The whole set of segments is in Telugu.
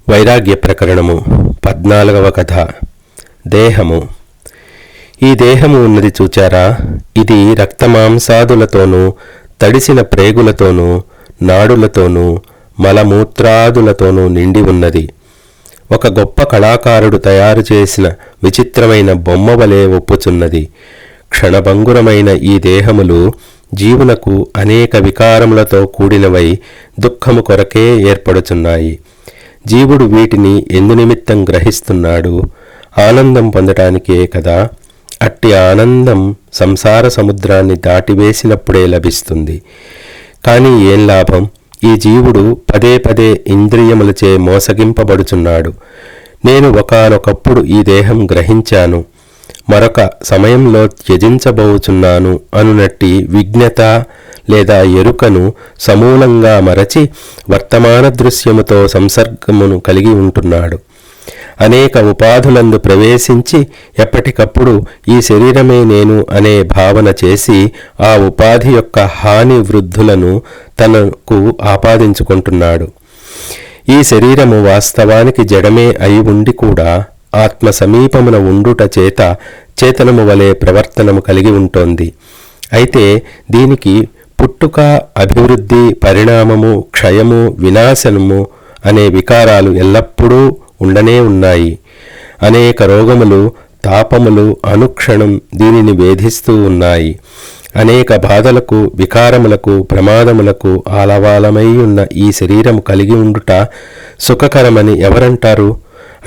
వైరాగ్య ప్రకరణము 14వ కథ. దేహము. ఈ దేహము ఉన్నది చూచారా? ఇది రక్తమాంసాదులతోనూ తడిసిన ప్రేగులతోనూ నాడులతోనూ మలమూత్రాదులతోనూ నిండి ఉన్నది. ఒక గొప్ప కళాకారుడు తయారు చేసిన విచిత్రమైన బొమ్మ వలె ఒప్పుచున్నది. క్షణభంగురమైన ఈ దేహములు జీవునకు అనేక వికారములతో కూడినవై దుఃఖము కొరకే ఏర్పడుచున్నాయి. జీవుడు వీటిని ఎందునిమిత్తం గ్రహిస్తున్నాడు? ఆనందం పొందటానికే కదా. అట్టి ఆనందం సంసార సముద్రాన్ని దాటివేసినప్పుడే లభిస్తుంది. కానీ ఏం లాభం? ఈ జీవుడు పదే పదే ఇంద్రియములచే మోసగింపబడుచున్నాడు. నేను ఒకానొకప్పుడు ఈ దేహం గ్రహించాను, మరొక సమయంలో త్యజించబోచున్నాను అనునట్టి విజ్ఞత లేదా ఎరుకను సమూలంగా మరచి వర్తమాన దృశ్యముతో సంసర్గమును కలిగి ఉంటున్నాడు. అనేక ఉపాధులందు ప్రవేశించి ఎప్పటికప్పుడు ఈ శరీరమే నేను అనే భావన చేసి ఆ ఉపాధి యొక్క హాని వృద్ధులను తనకు ఆపాదించుకుంటున్నాడు. ఈ శరీరము వాస్తవానికి జడమే అయి ఉండి కూడా ఆత్మ సమీపమున ఉండుట చేత చేతనము వలె ప్రవర్తనము కలిగి ఉంటోంది. అయితే దీనికి పుట్టుక, అభివృద్ధి, పరిణామము, క్షయము, వినాశనము అనే వికారాలు ఎల్లప్పుడూ ఉండనే ఉన్నాయి. అనేక రోగములు, తాపములు అనుక్షణం దీనిని వేధిస్తూ ఉన్నాయి. అనేక బాధలకు, వికారములకు, ప్రమాదములకు ఆలవాలమై ఉన్న ఈ శరీరము కలిగి ఉండుట సుఖకరమని ఎవరంటారు?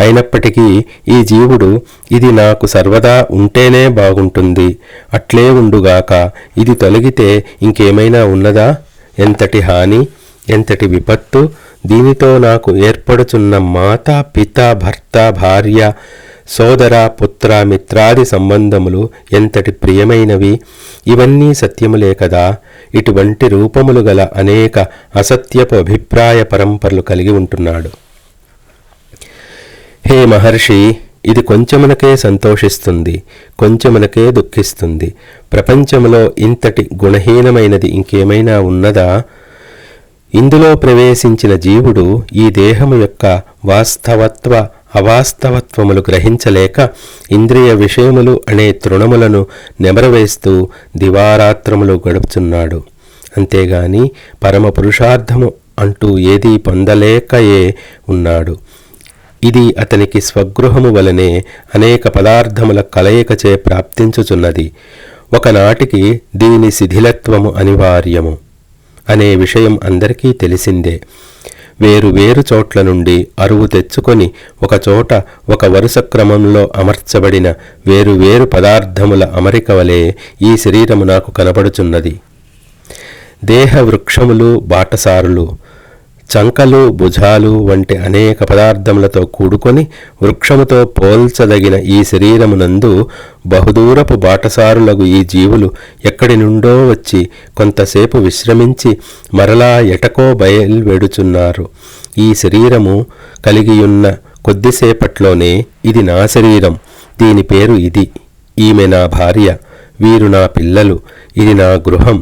అయినప్పటికీ ఈ జీవుడు ఇది నాకు సర్వదా ఉంటేనే బాగుంటుంది, అట్లే ఉండుగాక, ఇది తొలగితే ఇంకేమైనా ఉన్నదా? ఎంతటి హాని, ఎంతటి విపత్తు! దీనితో నాకు ఏర్పడుచున్న మాత, పిత, భర్త, భార్య, సోదర, పుత్ర, మిత్రాది సంబంధములు ఎంతటి ప్రియమైనవి! ఇవన్నీ సత్యములే కదా. ఇటువంటి రూపములు గల అనేక అసత్యపు అభిప్రాయ పరంపరలు కలిగి ఉంటున్నాడు. హే మహర్షి, ఇది కొంచెమునకే సంతోషిస్తుంది, కొంచెమునకే దుఃఖిస్తుంది. ప్రపంచములో ఇంతటి గుణహీనమైనది ఇంకేమైనా ఉన్నదా? ఇందులో ప్రవేశించిన జీవుడు ఈ దేహము యొక్క వాస్తవత్వ అవాస్తవత్వములు గ్రహించలేక ఇంద్రియ విషయములు అనే తృణములను నెమరవేస్తూ దివారాత్రములు గడుపుచున్నాడు. అంతేగాని పరమ పురుషార్థము అంటూ ఏదీ పొందలేకయే ఉన్నాడు. ఇది అతనికి స్వగృహము వలనే అనేక పదార్థముల కలయికచే ప్రాప్తించుచున్నది. ఒకనాటికి దీని శిథిలత్వము అనివార్యము అనే విషయం అందరికీ తెలిసిందే. వేరు వేరు చోట్ల నుండి అరువు తెచ్చుకొని ఒకచోట ఒక వరుస క్రమంలో అమర్చబడిన వేరు వేరు పదార్థముల అమరిక వలె ఈ శరీరము నాకు కనబడుచున్నది. దేహ వృక్షములు, బాటసారులు, చంకలు, భుజాలు వంటి అనేక పదార్థములతో కూడుకొని వృక్షముతో పోల్చదగిన ఈ శరీరమునందు బహుదూరపు బాటసారులకు ఈ జీవులు ఎక్కడి నుండో వచ్చి కొంతసేపు విశ్రమించి మరలా ఎటకో బయలువెడుచున్నారు. ఈ శరీరము కలిగియున్న కొద్దిసేపట్లోనే ఇది నా శరీరం, దీని పేరు ఇది, ఈమె నా భార్య, వీరు నా పిల్లలు, ఇది నా గృహం,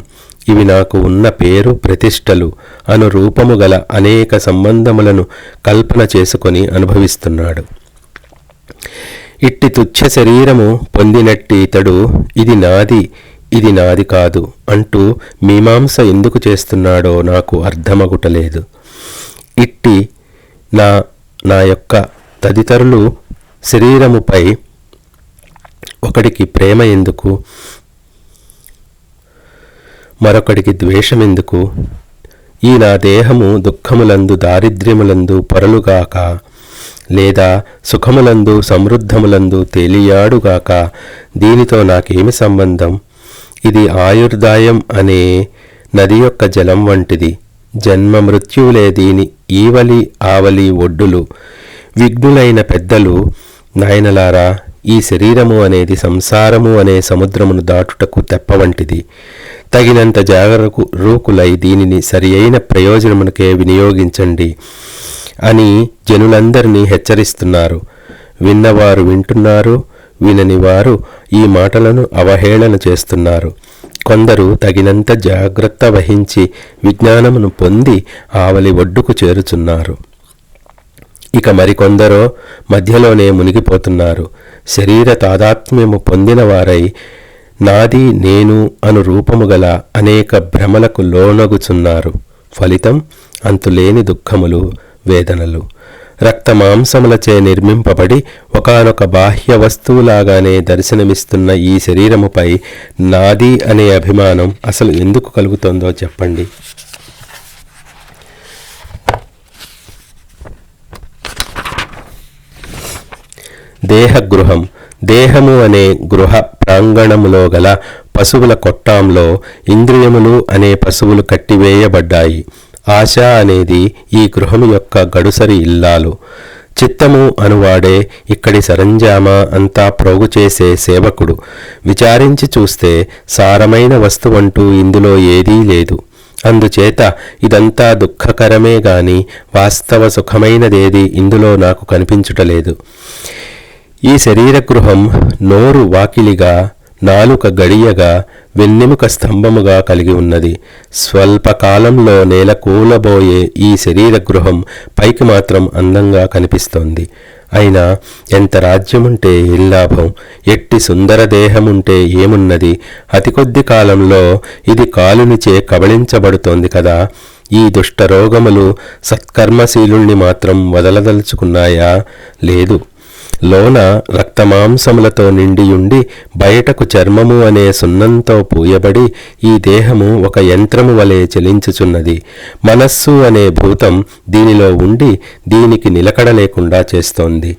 ఇవి నాకు ఉన్న పేరు, ప్రతిష్టలు అను రూపము గల అనేక సంబంధములను కల్పన చేసుకొని అనుభవిస్తున్నాడు. ఇట్టి తుచ్చ శరీరము పొందినట్టి ఇతడు ఇది నాది, ఇది నాది కాదు అంటూ మీమాంస ఎందుకు చేస్తున్నాడో నాకు అర్థమగుటలేదు. ఇట్టి నా యొక్క తదితరులు శరీరముపై ఒకడికి ప్రేమ ఎందుకు, మరొకడికి ద్వేషమెందుకు? ఈ నా దేహము దుఃఖములందు, దారిద్ర్యములందు పొరలుగాక, లేదా సుఖములందు, సమృద్ధములందు తేలియాడుగాక, దీనితో నాకేమి సంబంధం? ఇది ఆయుర్దాయం అనే నది యొక్క జలం వంటిది. జన్మ మృత్యువులే దీని ఈవలి ఆవలి ఒడ్డులు. విఘ్నులైన పెద్దలు, నాయనలారా, ఈ శరీరము అనేది సంసారము అనే సముద్రమును దాటుటకు తెప్పవంటిది. తగినంత జాగరూకులై దీనిని సరి అయిన ప్రయోజనమునకే వినియోగించండి అని జనులందరినీ హెచ్చరిస్తున్నారు. విన్నవారు వింటున్నారు, వినని వారు ఈ మాటలను అవహేళన చేస్తున్నారు. కొందరు తగినంత జాగ్రత్త వహించి విజ్ఞానమును పొంది ఆవలి ఒడ్డుకు చేరుచున్నారు. ఇక మరికొందరో మధ్యలోనే మునిగిపోతున్నారు. శరీర తాదాత్మ్యము పొందిన వారై నాది నేను అను రూపము గల అనేక భ్రమలకు లోనగుచున్నారు. ఫలితం అంతులేని దుఃఖములు, వేదనలు. రక్తమాంసములచే నిర్మింపబడి ఒకానొక బాహ్య వస్తువులాగానే దర్శనమిస్తున్న ఈ శరీరముపై నాది అనే అభిమానం అసలు ఎందుకు కలుగుతుందో చెప్పండి. దేహగృహం. దేహము అనే గృహ ప్రాంగణములో గల పశువుల కొట్టాంలో ఇంద్రియములు అనే పశువులు కట్టివేయబడ్డాయి. ఆశ అనేది ఈ గృహము యొక్క గడుసరి ఇల్లాలు. చిత్తము అనువాడే ఇక్కడి సరంజామా అంతా ప్రోగు చేసే సేవకుడు. విచారించి చూస్తే సారమైన వస్తువంటూ ఇందులో ఏదీ లేదు. అందుచేత ఇదంతా దుఃఖకరమే గాని వాస్తవ సుఖమైనదేది ఇందులో నాకు కనిపించుటలేదు. ఈ శరీర గృహం నోరు వాకిలిగా, నాలుక గడియగా, వెన్నెముక స్తంభముగా కలిగి ఉన్నది. స్వల్పకాలంలో నేల కూలబోయే ఈ శరీర గృహం పైకి మాత్రం అందంగా కనిపిస్తోంది. అయినా ఎంత రాజ్యముంటే ఏం లాభం? ఎట్టి సుందర దేహముంటే ఏమున్నది? అతి కొద్ది కాలంలో ఇది కాలునిచే కబళించబడుతోంది కదా. ఈ దుష్టరోగములు సత్కర్మశీలుణ్ణి మాత్రం వదలదలుచుకున్నాయా? లేదు. లోన రక్తమాంసములతో నిండియుండి బయటకు చర్మము అనే సున్నంతో పూయబడి ఈ దేహము ఒక యంత్రము వలె చలించుచున్నది. మనస్సు అనే భూతం దీనిలో ఉండి దీనికి నిలకడ లేకుండా చేస్తోంది.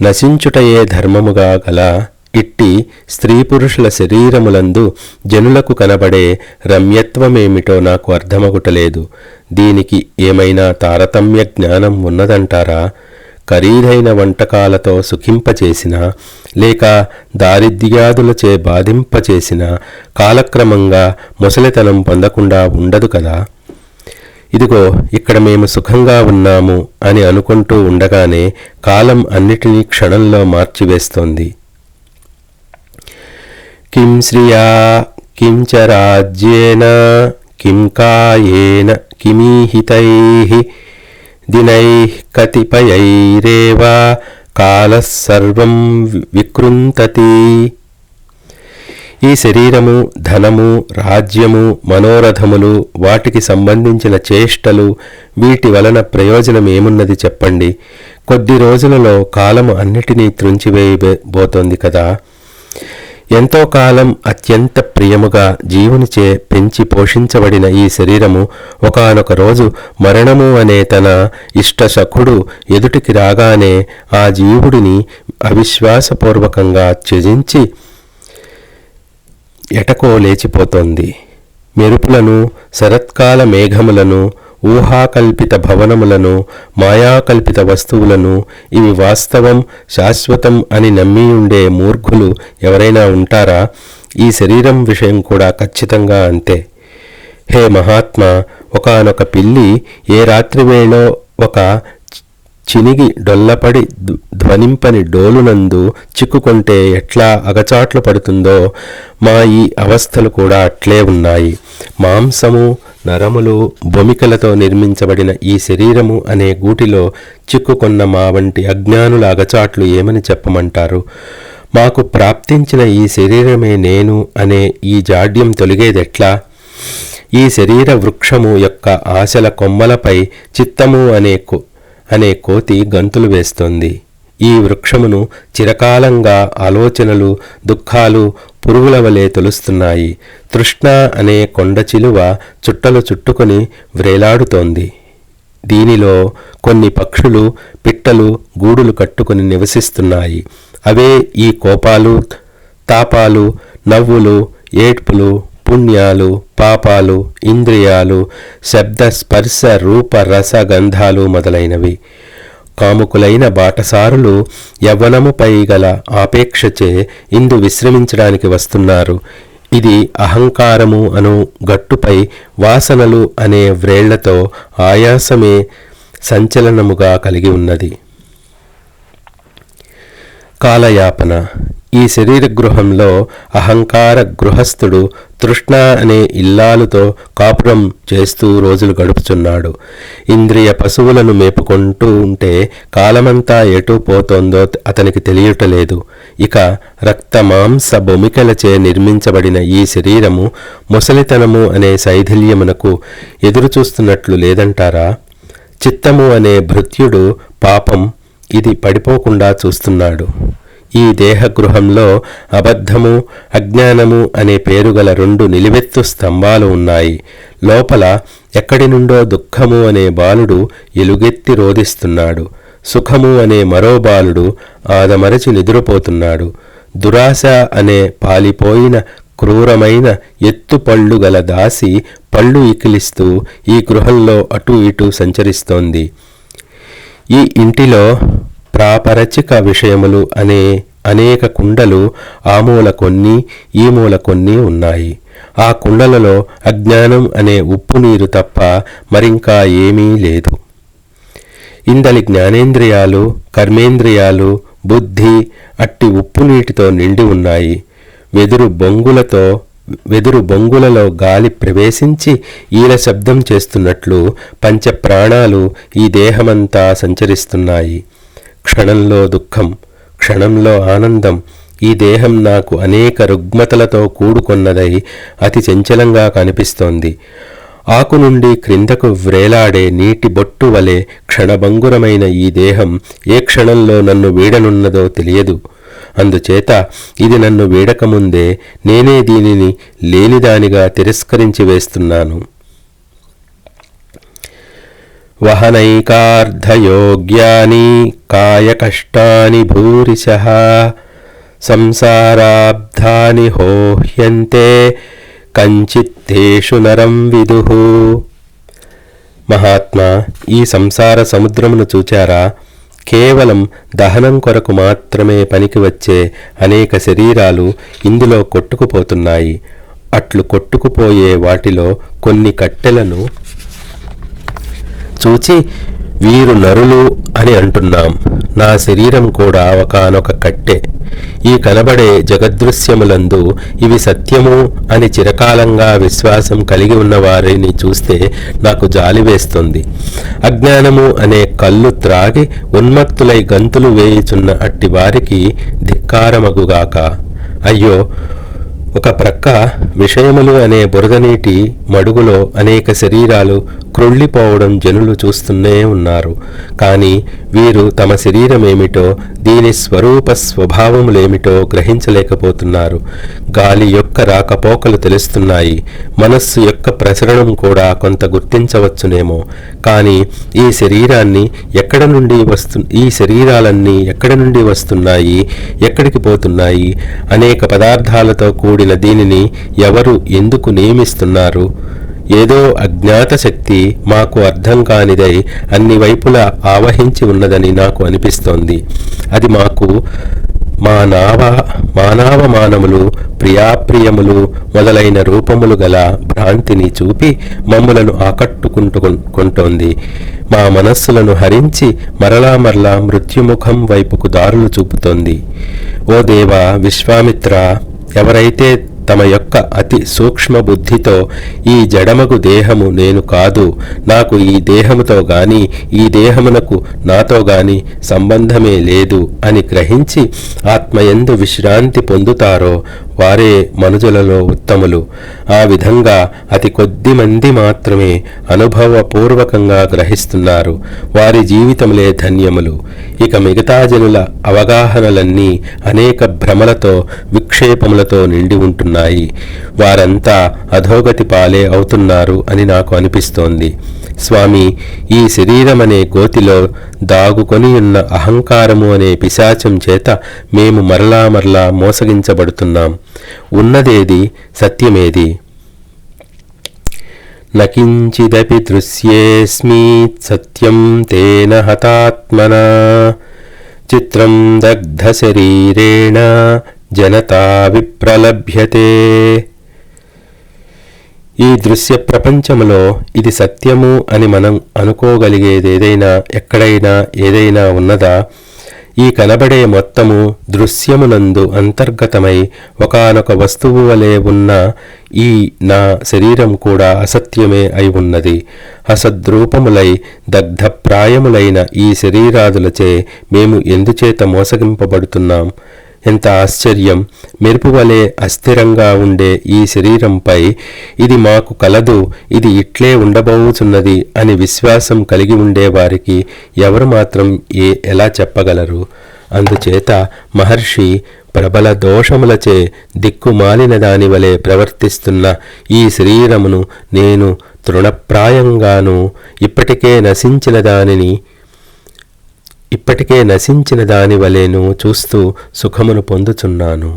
నశించుటయే ధర్మముగా గల ఇట్టి స్త్రీ పురుషుల శరీరములందు జనులకు కనబడే రమ్యత్వమేమిటో నాకు అర్థమగుటలేదు. దీనికి ఏమైనా తారతమ్య జ్ఞానం ఉన్నదంటారా? ఖరీదైన వంటకాలతో సుఖింపచేసిన, లేక దారిద్ర్యాదులచే బాధింపచేసిన కాలక్రమంగా ముసలితనం పొందకుండా ఉండదు కదా. ఇదిగో ఇక్కడ మేము సుఖంగా ఉన్నాము అని అనుకుంటూ ఉండగానే కాలం అన్నిటినీ క్షణంలో మార్చివేస్తోంది. కిం శ్రియా కిం చ రాజ్యేన కిం కాయేన కిమీహితైః దినైః కతిపయైరేవ కాలః సర్వం వికృంతతి. ఈ శరీరము, ధనము, రాజ్యము, మనోరథములు, వాటికి సంబంధించిన చేష్టలు, వీటి వలన ప్రయోజనం ఏమున్నది చెప్పండి? కొద్ది రోజులలో కాలము అన్నిటినీ త్రుంచివేయబోతోంది కదా. ఎంతో కాలం అత్యంత ప్రియముగా జీవునిచే పెంచి పోషించబడిన ఈ శరీరము ఒకానొక రోజు మరణము అనే తన ఇష్టసఖుడు ఎదుటికి రాగానే ఆ జీవుడిని అవిశ్వాసపూర్వకంగా త్యజించి ఎటకో లేచిపోతోంది. మెరుపులను, శరత్కాల మేఘములను, ఊహాకల్పిత భవనములను, మాయాకల్పిత వస్తువులను ఇవి వాస్తవం, శాశ్వతం అని నమ్మియుండే మూర్ఖులు ఎవరైనా ఉంటారా? ఈ శరీరం విషయం కూడా ఖచ్చితంగా అంతే. హే మహాత్మా, ఒకానొక పిల్లి ఏ రాత్రివేళో ఒక చినిగి డొల్లపడి ధ్వనింపని డోలునందు చిక్కుకుంటే ఎట్లా అగచాట్లు పడుతుందో మా ఈ అవస్థలు కూడా అట్లే ఉన్నాయి. మాంసము, నరములు, బొమికలతో నిర్మించబడిన ఈ శరీరము అనే గూటిలో చిక్కుకొన్న మా వంటి అజ్ఞానుల అగచాట్లు ఏమని చెప్పమంటారు? మాకు ప్రాప్తించిన ఈ శరీరమే నేను అనే ఈ జాడ్యం తొలగేదెట్లా? ఈ శరీర వృక్షము యొక్క ఆశల కొమ్మలపై చిత్తము అనే కోతి గంతులు వేస్తోంది. ఈ వృక్షమును చిరకాలంగా ఆలోచనలు, దుఃఖాలు పురుగుల వలె తొలుస్తున్నాయి. తృష్ణ అనే కొండ చిలువ చుట్టలు చుట్టుకొని వ్రేలాడుతోంది. దీనిలో కొన్ని పక్షులు, పిట్టలు గూడులు కట్టుకుని నివసిస్తున్నాయి. అవే ఈ కోపాలు, తాపాలు, నవ్వులు, ఏడ్పులు, పుణ్యాలు, పాపాలు, ఇంద్రియాలు, శబ్ద, స్పర్శ, రూప, రస, గంధాలు మొదలైనవి. కాముకులైన బాటసారులు యవ్వనముపై గల ఆపేక్షచే ఇందు విశ్రమించడానికి వస్తున్నారు. ఇది అహంకారము అను గట్టుపై వాసనలు అనే వ్రేళ్లతో ఆయాసమే సంచలనముగా కలిగి ఉన్నది. కాలయాపన. ఈ శరీర గృహంలో అహంకార గృహస్థుడు తృష్ణ అనే ఇల్లాలుతో కాపురం చేస్తూ రోజులు గడుపుచున్నాడు. ఇంద్రియ పశువులను మేపుకుంటూ ఉంటే కాలమంతా ఎటు పోతోందో అతనికి తెలియటలేదు. ఇక రక్త మాంస బొమికలచే నిర్మించబడిన ఈ శరీరము ముసలితనము అనే శైథిల్యమునకు ఎదురుచూస్తున్నట్లు లేదంటారా? చిత్తము అనే భృత్యుడు పాపం ఇది పడిపోకుండా చూస్తున్నాడు. ఈ దేహగృహంలో అబద్ధము, అజ్ఞానము అనే పేరుగల 2 నిలువెత్తు స్తంభాలు ఉన్నాయి. లోపల ఎక్కడి నుండో దుఃఖము అనే బాలుడు ఎలుగెత్తి రోదిస్తున్నాడు. సుఖము అనే మరో బాలుడు ఆదమరచి నిద్రపోతున్నాడు. దురాశ అనే పాలిపోయిన క్రూరమైన ఎత్తుపళ్ళు గల దాసి పళ్ళు ఇకిలిస్తూ ఈ గృహంలో అటూ ఇటూ సంచరిస్తోంది. ఈ ఇంటిలో ప్రాపరచిక విషయములు అనే అనేక కుండలు ఆ మూల కొన్ని ఈ మూల కొన్ని ఉన్నాయి. ఆ కుండలలో అజ్ఞానం అనే ఉప్పు నీరు తప్ప మరింకా ఏమీ లేదు. ఇందలి జ్ఞానేంద్రియాలు, కర్మేంద్రియాలు, బుద్ధి అట్టి ఉప్పు నీటితో నిండి ఉన్నాయి. వెదురు బొంగులలో గాలి ప్రవేశించి ఈల శబ్దం చేస్తున్నట్లు పంచప్రాణాలు ఈ దేహమంతా సంచరిస్తున్నాయి. క్షణంలో దుఃఖం, క్షణంలో ఆనందం. ఈ దేహం నాకు అనేక రుగ్మతలతో కూడుకొన్నదై అతి చంచలంగా కనిపిస్తోంది. ఆకు నుండి క్రిందకు వ్రేలాడే నీటి బొట్టు వలె క్షణభంగురమైన ఈ దేహం ఏ క్షణంలో నన్ను వీడనున్నదో తెలియదు. అందుచేత ఇది నన్ను వీడకముందే నేనే దీనిని లేనిదానిగా తిరస్కరించి వేస్తున్నాను. వహనైకార్ధయోగ్యాని కాయకష్టాని భూరిశః సంసారాబ్ధాని హోహ్యంతే కంచిత్తేషు నరం విదుః. మహాత్మా, ఈ సంసార సముద్రమును చూచారా? కేవలం దహనం కొరకు మాత్రమే పనికి వచ్చే అనేక శరీరాలు ఇందులో కొట్టుకుపోతున్నాయి. అట్లు కొట్టుకుపోయే వాటిలో కొన్ని కట్టెలను చూచి వీరు నరులు అని అంటున్నాం. నా శరీరం కూడా ఒకానొక కట్టె. ఈ కనబడే జగదృశ్యములందు ఇవి సత్యము అని చిరకాలంగా విశ్వాసం కలిగి ఉన్నవారిని చూస్తే నాకు జాలి వేస్తుంది. అజ్ఞానము అనే కళ్ళు త్రాగి ఉన్మత్తులై గంతులు వేయుచున్న అట్టి వారికి ధిక్కారమగుగాక. అయ్యో, ఒక ప్రక్క విషయములు అనే బురదనీటి మడుగులో అనేక శరీరాలు క్రుళ్ళిపోవడం జనులు చూస్తూనే ఉన్నారు. కానీ వీరు తమ శరీరమేమిటో, దీని స్వరూప స్వభావములేమిటో గ్రహించలేకపోతున్నారు. గాలి యొక్క రాకపోకలు తెలుస్తున్నాయి. మనస్సు యొక్క ప్రసరణం కూడా కొంత గుర్తించవచ్చునేమో. కానీ ఈ శరీరాలన్నీ ఎక్కడి నుండి వస్తున్నాయి, ఎక్కడికి పోతున్నాయి? అనేక పదార్థాలతో కూడిన దీనిని ఎవరు ఎందుకు నియమిస్తున్నారు? ఏదో అజ్ఞాత శక్తి మాకు అర్థం కానిదై అన్ని వైపులా ఆవహించి ఉన్నదని నాకు అనిపిస్తోంది. అది మాకు మానవమానములు, ప్రియాప్రియములు మొదలైన రూపములు గల భ్రాంతిని చూపి మమ్ములను ఆకట్టుకుంటోంది. మా మనస్సులను హరించి మరలా మృత్యుముఖం వైపుకు దారులు చూపుతోంది. ఓ దేవా, విశ్వామిత్ర, ఎవరైతే తమ యొక్క అతి సూక్ష్మ బుద్ధితో ఈ జడమగు దేహము నేను కాదు, నాకు ఈ దేహముతో గాని ఈ దేహమునకు నాతో గాని సంబంధమే లేదు అని గ్రహించి ఆత్మయందు విశ్రాంతి పొందుతారో వారే మనుజులలో ఉత్తములు. ఆ విధంగా అతి కొద్ది మంది మాత్రమే అనుభవపూర్వకంగా గ్రహిస్తున్నారు. వారి జీవితములే ధన్యములు. ఇక మిగతా జనుల అవగాహనలన్నీ అనేక భ్రమలతో, విక్షేపములతో నిండి ఉంటున్నాయి. వారంతా అధోగతి పాలే అవుతున్నారు అని నాకు అనిపిస్తోంది. స్వామి, ఈ శరీరమనే గోతిలో దాగుకొని ఉన్న అహంకారము అనే పిశాచం చేత మేము మరలా మోసగించబడుతున్నాం. ఉన్నదేది, సత్యమేది? నకించిదపి దృశ్యేస్మీత్ సత్యం తేన హతాత్మనా చిత్రం దగ్ధ శరీరేణ జనతా విప్రలభ్యతే. ఈ దృశ్య ప్రపంచములో ఇది సత్యము అని మనం అనుకోగలిగేదేదైనా, ఎక్కడైనా, ఏదైనా ఉన్నదా? ఈ కనబడే మొత్తము దృశ్యమునందు అంతర్గతమై ఒకానొక వస్తువు వలె ఉన్న ఈ నా శరీరం కూడా అసత్యమే అయి ఉన్నది. అసద్రూపములై దగ్ధప్రాయములైన ఈ శరీరాదులచే మేము ఎందుచేత మోసగింపబడుతున్నాం? ఎంత ఆశ్చర్యం! మెరుపువలే అస్థిరంగా ఉండే ఈ శరీరంపై ఇది మాకు కలదు, ఇది ఇట్లే ఉండబోచున్నది అని విశ్వాసం కలిగి ఉండేవారికి ఎవరు మాత్రం ఎలా చెప్పగలరు? అందుచేత మహర్షి ప్రబల దోషములచే దిక్కుమాలిన దాని వలె ప్రవర్తిస్తున్న ఈ శరీరమును నేను తృణప్రాయంగాను ఇప్పటికే నశించిన దాని వలెను చూస్తూ సుఖమును పొందుచున్నాను.